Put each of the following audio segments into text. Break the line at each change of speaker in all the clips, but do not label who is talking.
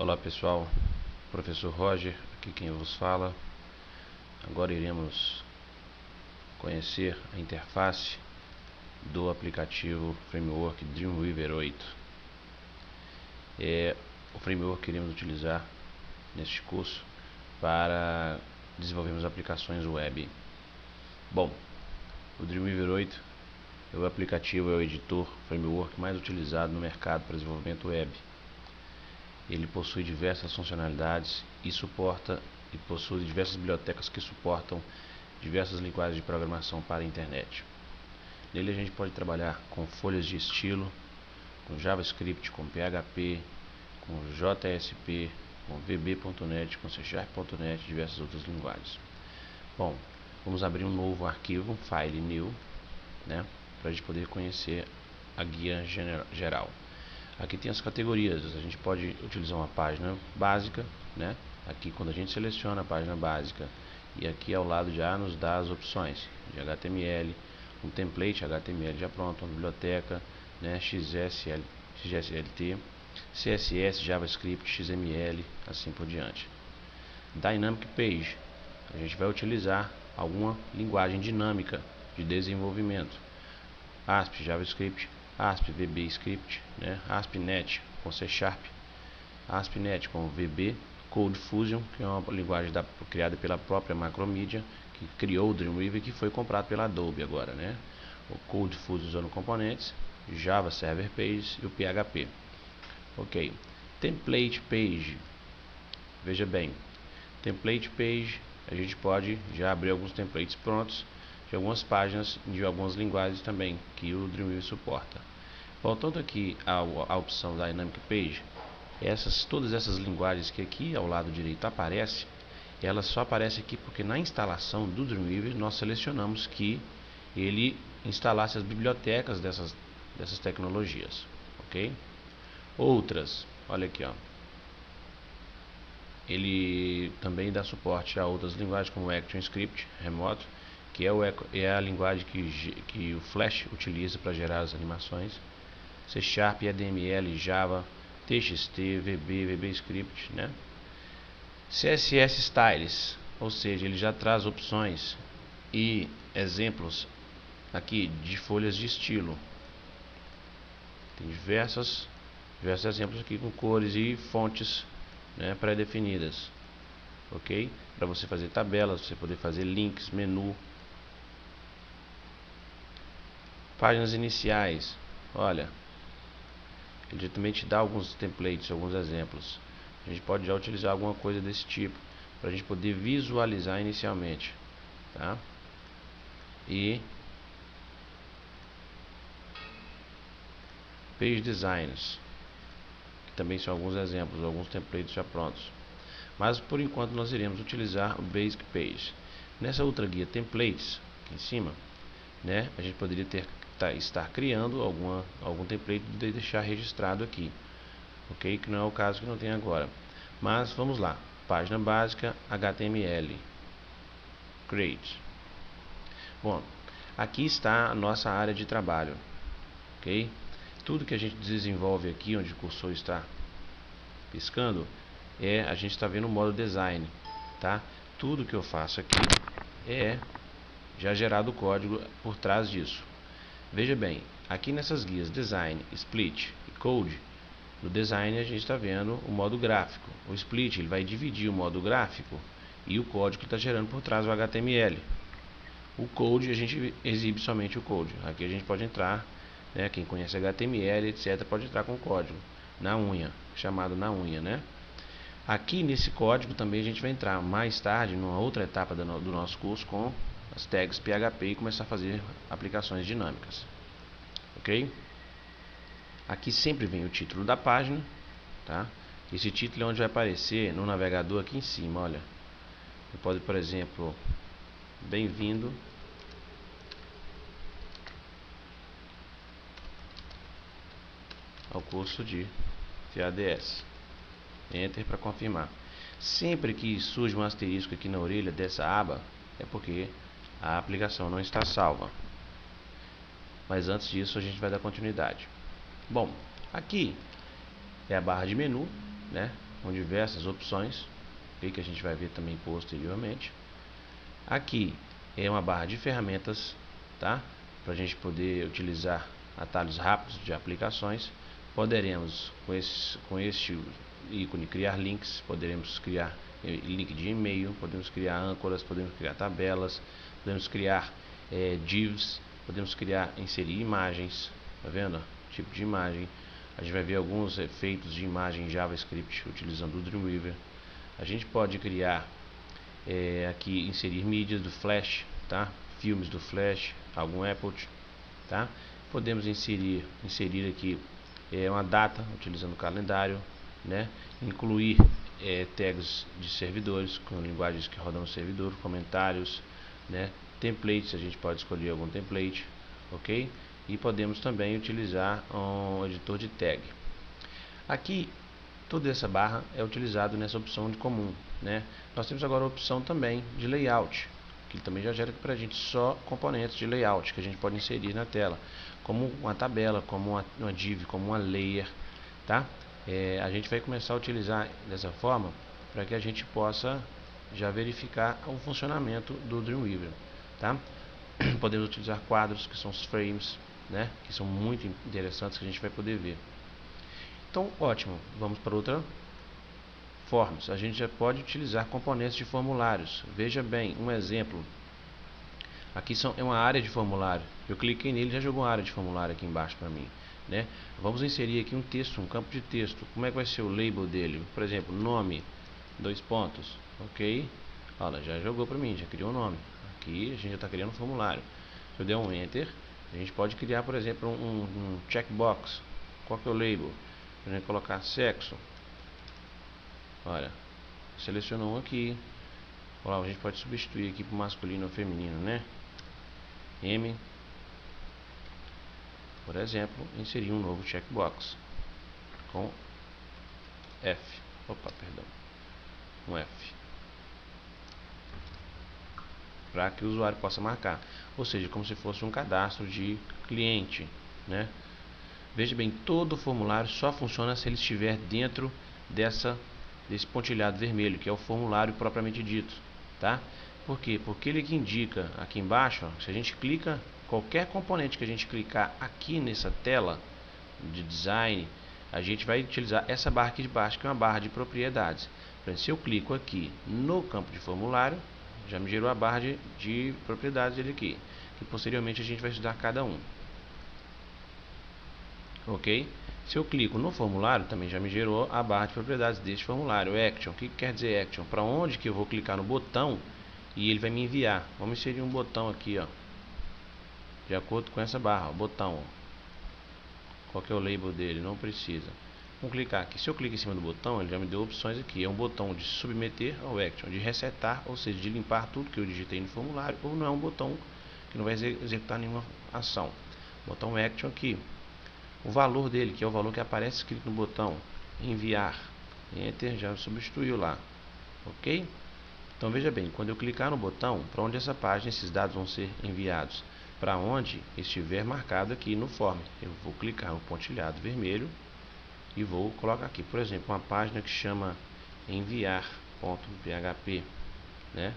Olá pessoal, professor Roger, aqui quem vos fala. Agora iremos conhecer a interface do aplicativo Framework Dreamweaver 8. É o framework que iremos utilizar neste curso para desenvolvermos aplicações web. Bom, o Dreamweaver 8 é o aplicativo, é o editor framework mais utilizado no mercado para desenvolvimento web. Ele possui diversas funcionalidades e possui diversas bibliotecas que suportam diversas linguagens de programação para a internet. Nele a gente pode trabalhar com folhas de estilo, com JavaScript, com PHP, com JSP, com VB.net, com C#.net e diversas outras linguagens. Bom, vamos abrir um novo arquivo, um file new, para a gente poder conhecer a guia geral. Aqui tem as categorias, a gente pode utilizar uma página básica, aqui quando a gente seleciona a página básica, e aqui ao lado já nos dá as opções de HTML, um template HTML já pronto, uma biblioteca, XSLT, CSS, JavaScript, XML, assim por diante. Dynamic Page, a gente vai utilizar alguma linguagem dinâmica de desenvolvimento, ASP, JavaScript, ASP, VB-Script, ASP.NET com C#, ASP.NET com VB, CodeFusion, que é uma linguagem criada pela própria Macromedia, que criou o Dreamweaver, que foi comprado pela Adobe agora, O CodeFusion usando componentes, Java Server Pages e o PHP. Ok, Template Page, veja bem, Template Page, a gente pode já abrir alguns templates prontos de algumas páginas de algumas linguagens também que o Dreamweaver suporta. Voltando aqui à opção Dynamic Page, todas essas linguagens que aqui ao lado direito aparecem, elas só aparecem aqui porque na instalação do Dreamweaver nós selecionamos que ele instalasse as bibliotecas dessas tecnologias, ok? Outras, olha aqui, ele também dá suporte a outras linguagens como o ActionScript remoto, que é a linguagem que o Flash utiliza para gerar as animações, C#, HTML, Java, TXT, VB, VB-Script, CSS Styles, ou seja, ele já traz opções e exemplos aqui de folhas de estilo. Tem diversos exemplos aqui com cores e fontes pré-definidas, ok? Para você fazer tabelas, você poder fazer links, menu, páginas iniciais. Olha, ele também te dá alguns templates, alguns exemplos. A gente pode já utilizar alguma coisa desse tipo para a gente poder visualizar inicialmente, tá? E Page Designers, que também são alguns exemplos, alguns templates já prontos. Mas por enquanto nós iremos utilizar o Basic Page. Nessa outra guia Templates, aqui em cima, a gente poderia estar criando algum template de deixar registrado aqui, ok? Que não é o caso, que não tem agora. Mas vamos lá, página básica, HTML, Create. Bom, aqui está a nossa área de trabalho, ok? Tudo que a gente desenvolve aqui, onde o cursor está piscando, a gente está vendo o modo Design, tá? Tudo que eu faço aqui é já gerado o código por trás disso. Veja bem, aqui nessas guias Design, Split e Code, no Design a gente está vendo o modo gráfico. O Split ele vai dividir o modo gráfico e o código que está gerando por trás o HTML. O Code a gente exibe somente o código. Aqui a gente pode entrar, quem conhece HTML, etc, pode entrar com o código na unha, chamado na unha, Aqui nesse código também a gente vai entrar mais tarde, numa outra etapa do nosso curso, com as tags PHP e começar a fazer aplicações dinâmicas, ok? Aqui sempre vem o título da página, tá? Esse título é onde vai aparecer no navegador aqui em cima, olha. Você pode, por exemplo, bem-vindo ao curso de FADS. Enter para confirmar. Sempre que surge um asterisco aqui na orelha dessa aba, é porque a aplicação não está salva. Mas antes disso a gente vai dar continuidade. Bom, aqui é a barra de menu, com diversas opções, que a gente vai ver também posteriormente. Aqui é uma barra de ferramentas, tá? Para a gente poder utilizar atalhos rápidos de aplicações. Poderemos, com este ícone, criar links, poderemos criar link de e-mail, podemos criar âncoras, podemos criar tabelas, podemos criar divs, podemos criar, inserir imagens, tá vendo? Tipo de imagem. A gente vai ver alguns efeitos de imagem em JavaScript utilizando o Dreamweaver. A gente pode criar aqui, inserir mídias do Flash, tá? Filmes do Flash, algum Apple, tá? Podemos inserir aqui uma data utilizando o calendário, né? Incluir tags de servidores com linguagens que rodam no servidor, comentários, né? Templates, a gente pode escolher algum template, ok? E podemos também utilizar um editor de tag. Aqui toda essa barra é utilizado nessa opção de comum, né? Nós temos agora a opção também de layout, que também já gera para a gente só componentes de layout que a gente pode inserir na tela, como uma tabela, como uma div, como uma layer, tá? A gente vai começar a utilizar dessa forma para que a gente possa já verificar o funcionamento do Dreamweaver, tá? Podemos utilizar quadros, que são os frames, né? Que são muito interessantes, que a gente vai poder ver. Então, ótimo, vamos para outra formas. A gente já pode utilizar componentes de formulários. Veja bem, um exemplo. Aqui é uma área de formulário. Eu cliquei nele, já jogou uma área de formulário aqui embaixo para mim, né? Vamos inserir aqui um texto, um campo de texto. Como é que vai ser o label dele? Por exemplo, nome, 2 pontos, ok? Olha, já jogou para mim, já criou um nome. Aqui a gente já está criando um formulário. Se eu der um Enter, a gente pode criar, por exemplo, um checkbox. Qual que é o label? A gente colocar sexo. Olha, selecionou um aqui. Olha, a gente pode substituir aqui para masculino ou feminino, né? M, por exemplo, inserir um novo checkbox com F. Opa, perdão. Um F. Para que o usuário possa marcar. Ou seja, como se fosse um cadastro de cliente, né? Veja bem, todo o formulário só funciona se ele estiver dentro desse pontilhado vermelho, que é o formulário propriamente dito, tá? Por quê? Porque ele que indica aqui embaixo, ó, se a gente clica, qualquer componente que a gente clicar aqui nessa tela de design, a gente vai utilizar essa barra aqui de baixo, que é uma barra de propriedades. Se eu clico aqui no campo de formulário, já me gerou a barra de propriedades dele aqui, que posteriormente a gente vai estudar cada um. Ok? Se eu clico no formulário, também já me gerou a barra de propriedades deste formulário. Action, o que quer dizer action? Para onde que eu vou clicar no botão e ele vai me enviar. Vamos inserir um botão aqui, ó, de acordo com essa barra, o botão. Ó. Qual que é o label dele? Não precisa. Vamos clicar aqui. Se eu clico em cima do botão, ele já me deu opções aqui. É um botão de submeter ao action, de resetar, ou seja, de limpar tudo que eu digitei no formulário, ou não é um botão que não vai executar nenhuma ação. Botão action aqui. O valor dele, que é o valor que aparece escrito no botão enviar, Enter, já substituiu lá, ok? Então veja bem, quando eu clicar no botão, para onde essa página, esses dados vão ser enviados? Para onde estiver marcado aqui no form. Eu vou clicar no pontilhado vermelho e vou colocar aqui, por exemplo, uma página que chama enviar.php, né?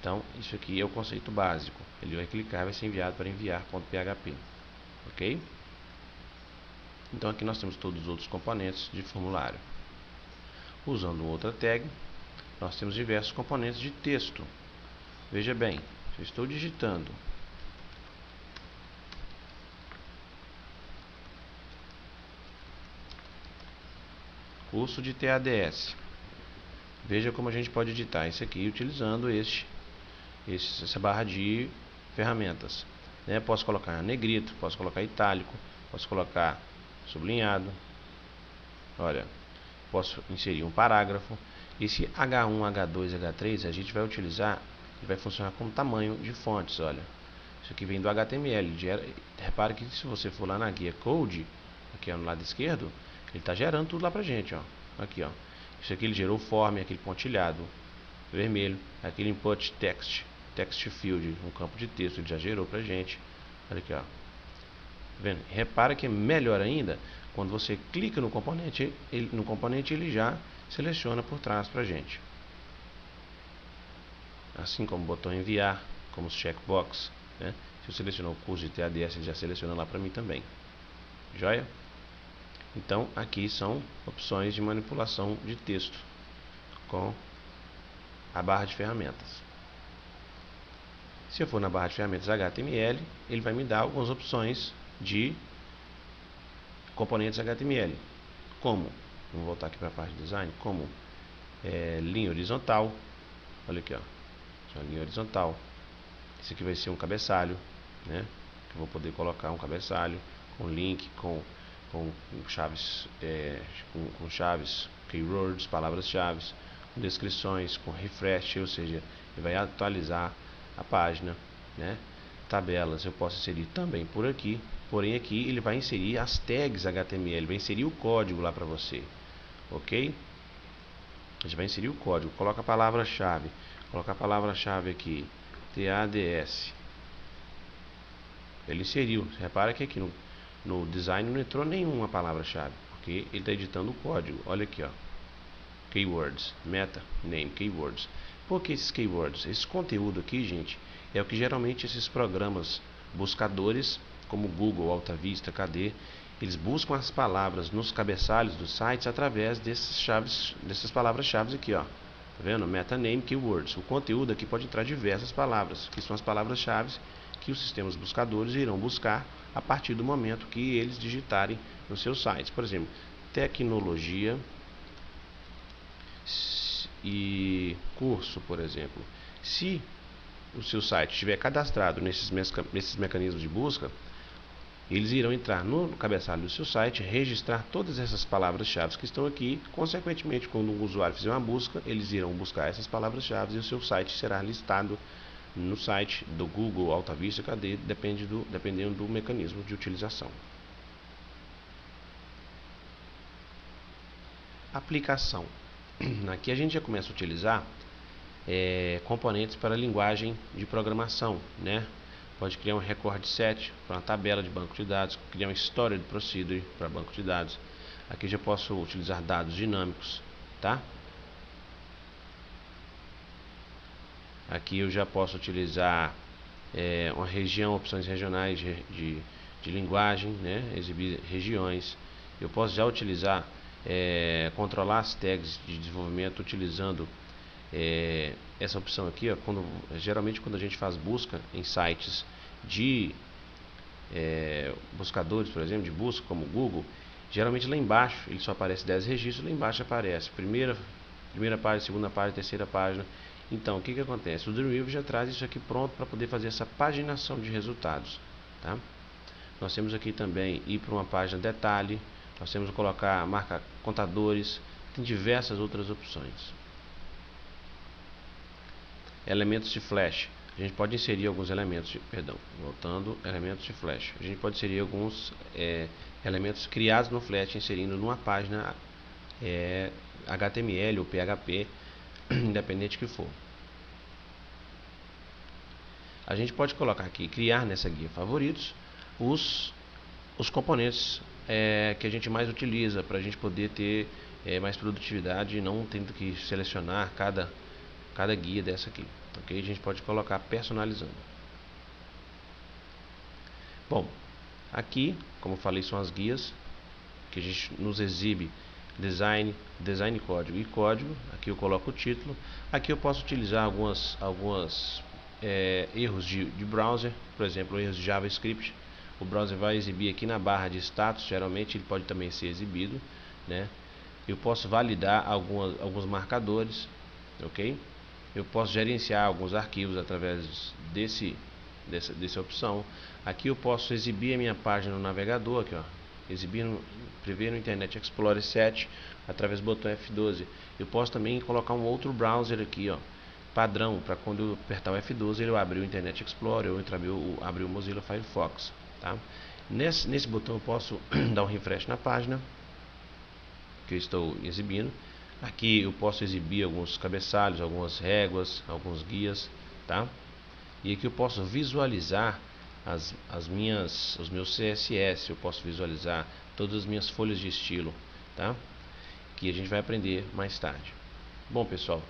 Então isso aqui é o conceito básico. Ele vai clicar e vai ser enviado para enviar.php, ok? Então aqui nós temos todos os outros componentes de formulário. Usando outra tag, nós temos diversos componentes de texto. Veja bem, se eu estou digitando curso de TADS, veja como a gente pode editar isso aqui utilizando essa barra de ferramentas, né? Posso colocar negrito, posso colocar itálico, posso colocar sublinhado. Olha, posso inserir um parágrafo. Esse H1, H2, H3 a gente vai utilizar, ele vai funcionar como tamanho de fontes. Olha, isso aqui vem do HTML. Repare que se você for lá na guia Code, aqui no lado esquerdo, ele está gerando tudo lá pra gente, ó. Aqui, ó. Isso aqui ele gerou o form, aquele pontilhado vermelho, aquele input text field, um campo de texto, ele já gerou pra gente. Olha aqui, ó. Vendo? Repara que é melhor ainda Quando você clica no componente, ele já seleciona por trás para a gente. Assim como o botão enviar, como os checkbox, né? Se eu selecionar o curso de TADS, ele já seleciona lá para mim também. Joia? Então, aqui são opções de manipulação de texto com a barra de ferramentas. Se eu for na barra de ferramentas HTML, ele vai me dar algumas opções de componentes HTML, como, vamos voltar aqui para a parte de design, como linha horizontal, olha aqui, ó, uma linha horizontal. Esse aqui vai ser um cabeçalho, né? Eu vou poder colocar um cabeçalho com link, com chaves, com chaves, keywords, palavras-chave, com descrições, com refresh, ou seja, ele vai atualizar a página, né? Tabelas eu posso inserir também por aqui, porém aqui ele vai inserir as tags HTML, vai inserir o código lá para você, ok? A gente vai inserir o código, coloca a palavra-chave, coloca a palavra-chave aqui, TADS. Ele inseriu. Repara que aqui no design não entrou nenhuma palavra-chave, porque ele está editando o código. Olha aqui, ó. Keywords, meta, name, keywords. Por que esses keywords? Esse conteúdo aqui, gente, é o que geralmente esses programas buscadores, como Google, Alta Vista, KD, eles buscam as palavras nos cabeçalhos dos sites através dessas palavras-chave aqui, ó. Tá vendo? Meta, name, keywords. O conteúdo aqui pode entrar diversas palavras, que são as palavras-chave que os sistemas buscadores irão buscar a partir do momento que eles digitarem nos seus sites. Por exemplo, tecnologia e curso, por exemplo. Se o seu site estiver cadastrado nesses mecanismos de busca, eles irão entrar no cabeçalho do seu site, registrar todas essas palavras-chave que estão aqui. Consequentemente, quando o usuário fizer uma busca, eles irão buscar essas palavras-chave e o seu site será listado no site do Google, Alta Vista, KD, dependendo do mecanismo de utilização. Aplicação. Aqui a gente já começa a utilizar componentes para linguagem de programação, né? Pode criar um record set para uma tabela de banco de dados, criar uma story procedure para banco de dados. Aqui já posso utilizar dados dinâmicos, tá? Aqui eu já posso utilizar uma região, opções regionais de linguagem, né? Exibir regiões. Eu posso já utilizar, controlar as tags de desenvolvimento utilizando essa opção aqui, ó, geralmente quando a gente faz busca em sites de buscadores, por exemplo, de busca como Google, geralmente lá embaixo ele só aparece 10 registros, lá embaixo aparece primeira página, segunda página, terceira página. Então o que acontece? O Dreamweaver já traz isso aqui pronto para poder fazer essa paginação de resultados, tá? Nós temos aqui também ir para uma página detalhe, nós temos que colocar marca contadores, tem diversas outras opções. Elementos de flash. A gente pode inserir alguns elementos elementos de flash. A gente pode inserir alguns elementos criados no flash, inserindo numa página HTML ou PHP, independente que for. A gente pode colocar aqui, criar nessa guia favoritos, os componentes que a gente mais utiliza, para a gente poder ter mais produtividade e não tendo que selecionar cada guia dessa aqui, ok? A gente pode colocar personalizando. Bom, aqui, como falei, são as guias que a gente nos exibe design, código e código. Aqui eu coloco o título. Aqui eu posso utilizar alguns erros de browser, por exemplo, erros de JavaScript. O browser vai exibir aqui na barra de status, geralmente ele pode também ser exibido, né? Eu posso validar alguns marcadores, ok? Eu posso gerenciar alguns arquivos através dessa opção. Aqui eu posso exibir a minha página no navegador, aqui, ó, prever no Internet Explorer 7 através do botão F12. Eu posso também colocar um outro browser aqui, ó, padrão, para quando eu apertar o F12 ele abrir o Internet Explorer ou abrir o Mozilla Firefox, tá? Nesse botão eu posso dar um refresh na página que eu estou exibindo. Aqui eu posso exibir alguns cabeçalhos, algumas réguas, alguns guias, tá? E aqui eu posso visualizar os meus CSS, eu posso visualizar todas as minhas folhas de estilo, tá? Que a gente vai aprender mais tarde. Bom, pessoal,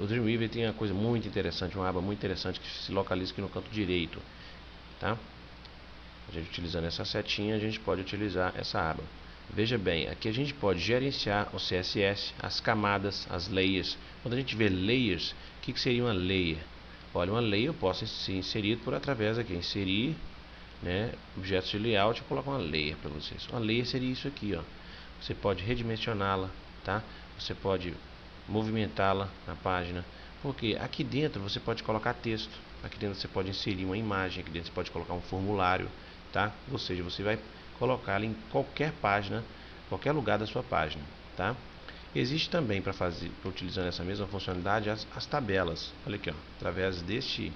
o Dreamweaver tem uma coisa muito interessante, uma aba muito interessante que se localiza aqui no canto direito, tá? A gente utilizando essa setinha, a gente pode utilizar essa aba. Veja bem, aqui a gente pode gerenciar o CSS, as camadas, as layers. Quando a gente vê layers, o que seria uma layer? Olha, uma layer eu posso ser inserido por através aqui, inserir, né, objetos de layout, eu coloco uma layer para vocês. Uma layer seria isso aqui, ó. Você pode redimensioná-la, tá? Você pode movimentá-la na página, porque aqui dentro você pode colocar texto, aqui dentro você pode inserir uma imagem, aqui dentro você pode colocar um formulário, tá? Ou seja, você vai colocá-la em qualquer página, qualquer lugar da sua página, tá? Existe também para fazer, utilizando essa mesma funcionalidade, as tabelas. Olha aqui, ó, através deste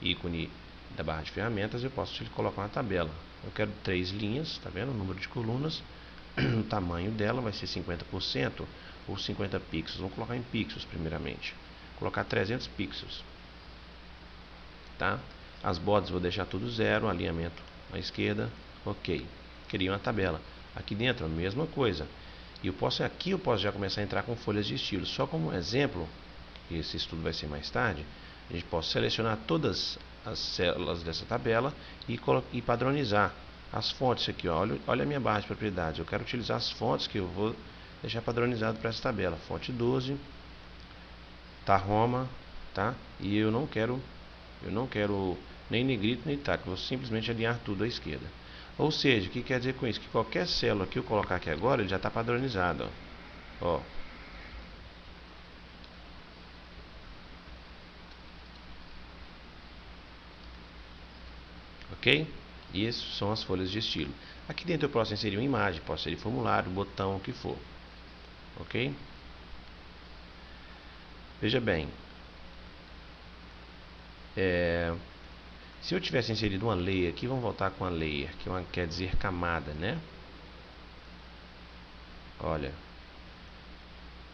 ícone da barra de ferramentas eu posso colocar uma tabela. Eu quero 3 linhas, tá vendo? O número de colunas, o tamanho dela vai ser 50% ou 50 pixels. Vamos colocar em pixels primeiramente. Vou colocar 300 pixels, tá? As bordas vou deixar tudo zero, alinhamento à esquerda, ok. Cria uma tabela. Aqui dentro a mesma coisa. E aqui eu posso já começar a entrar com folhas de estilo. Só como exemplo, esse estudo vai ser mais tarde, a gente pode selecionar todas as células dessa tabela e padronizar as fontes aqui. Ó. Olha a minha barra de propriedades. Eu quero utilizar as fontes que eu vou deixar padronizado para essa tabela. Fonte 12, tá Roma, tá? E eu não quero nem negrito nem itac. Vou simplesmente alinhar tudo à esquerda. Ou seja, o que quer dizer com isso? Que qualquer célula que eu colocar aqui agora, ele já está padronizado. Ó. Ok? E essas são as folhas de estilo. Aqui dentro eu posso inserir uma imagem, posso inserir formulário, botão, o que for. Ok? Veja bem. Se eu tivesse inserido uma layer aqui, vamos voltar com a layer, que quer dizer camada, né? Olha,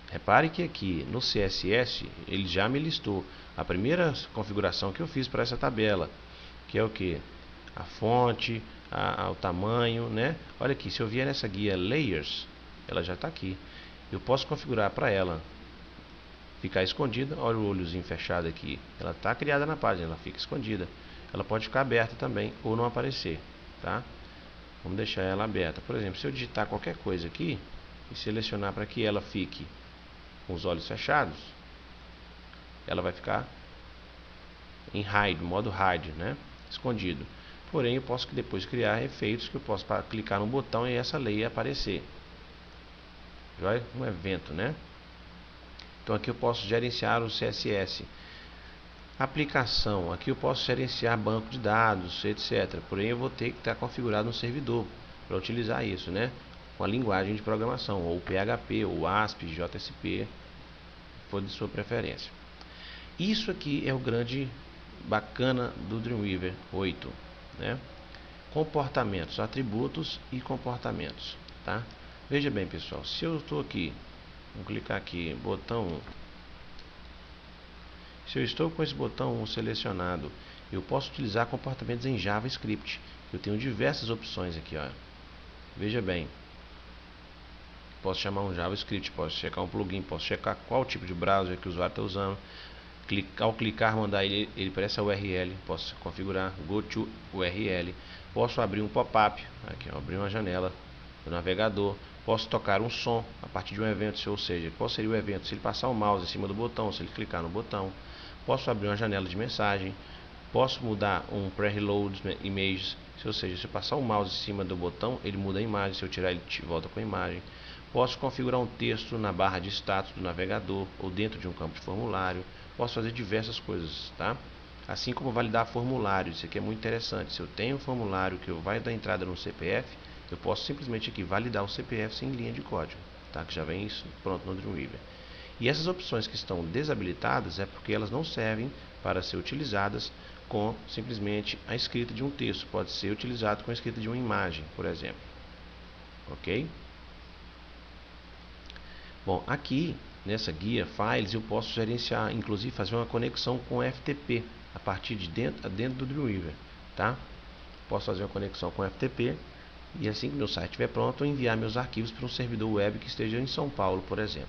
repare que aqui no CSS ele já me listou a primeira configuração que eu fiz para essa tabela, que é o que? A fonte, o tamanho, né? Olha aqui, se eu vier nessa guia Layers, ela já está aqui. Eu posso configurar para ela ficar escondida. Olha o olhozinho fechado aqui. Ela está criada na página, ela fica escondida. Ela pode ficar aberta também ou não aparecer, tá? Vamos deixar ela aberta. Por exemplo, se eu digitar qualquer coisa aqui e selecionar para que ela fique com os olhos fechados, ela vai ficar em hide, modo hide, né? Escondido. Porém, eu posso depois criar efeitos que eu posso clicar no botão e essa layer aparecer. Joia? Um evento, né? Então aqui eu posso gerenciar o CSS. Aplicação, aqui eu posso gerenciar banco de dados, etc. Porém, eu vou ter que estar configurado no servidor para utilizar isso, né? Com a linguagem de programação, ou PHP, ou ASP, JSP, for de sua preferência. Isso aqui é o grande bacana do Dreamweaver 8, né? Comportamentos, atributos e comportamentos, tá? Veja bem, pessoal, se eu estou aqui, vou clicar aqui, botão 1. Se eu estou com esse botão 1 selecionado, eu posso utilizar comportamentos em JavaScript. Eu tenho diversas opções aqui, ó. Veja bem, posso chamar um JavaScript, posso checar um plugin, posso checar qual tipo de browser que o usuário está usando. Ao clicar, mandar ele para essa URL, posso configurar Go to URL. Posso abrir um pop-up, aqui ó, abrir uma janela do navegador. Posso tocar um som a partir de um evento, ou seja, qual seria o evento? Se ele passar o mouse em cima do botão, se ele clicar no botão. Posso abrir uma janela de mensagem. Posso mudar um pre-reload images, ou seja, se eu passar o mouse em cima do botão, ele muda a imagem, se eu tirar ele volta com a imagem. Posso configurar um texto na barra de status do navegador ou dentro de um campo de formulário. Posso fazer diversas coisas, tá? Assim como validar formulário, isso aqui é muito interessante. Se eu tenho um formulário que vai dar entrada no CPF, eu posso simplesmente aqui validar o CPF sem linha de código, tá? Que já vem isso pronto no Dreamweaver. E essas opções que estão desabilitadas é porque elas não servem para ser utilizadas com simplesmente a escrita de um texto. Pode ser utilizado com a escrita de uma imagem, por exemplo. Ok? Bom, aqui nessa guia Files eu posso gerenciar, inclusive fazer uma conexão com FTP a partir de dentro do Dreamweaver. tá? Posso fazer uma conexão com FTP e assim que meu site estiver pronto, eu enviar meus arquivos para um servidor web que esteja em São Paulo, por exemplo,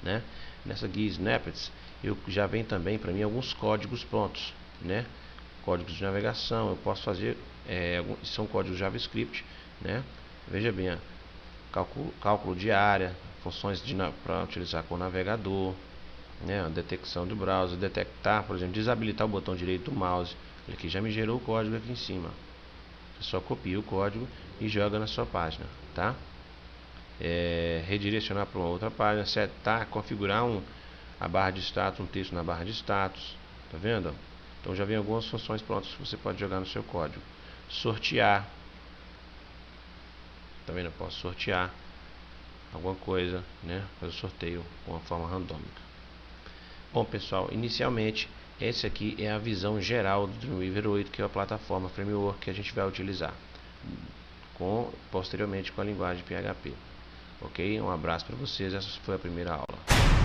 né? Nessa guia Snippets, eu já vem também para mim alguns códigos prontos, né? Códigos de navegação, eu posso fazer, são códigos JavaScript, né? Veja bem, cálculo de área, funções para utilizar com o navegador, né? A detecção do browser, detectar, por exemplo, desabilitar o botão direito do mouse. Ele aqui já me gerou o código aqui em cima. Você só copia o código e joga na sua página, tá? Redirecionar para uma outra página, setar, configurar a barra de status, um texto na barra de status, tá vendo? Então já vem algumas funções prontas que você pode jogar no seu código. Sortear, também eu posso sortear alguma coisa, né? Fazer o sorteio com uma forma randômica. Bom, pessoal, inicialmente esse aqui é a visão geral do Dreamweaver 8, que é a plataforma framework que a gente vai utilizar posteriormente com a linguagem PHP. Ok? Um abraço para vocês, essa foi a primeira aula.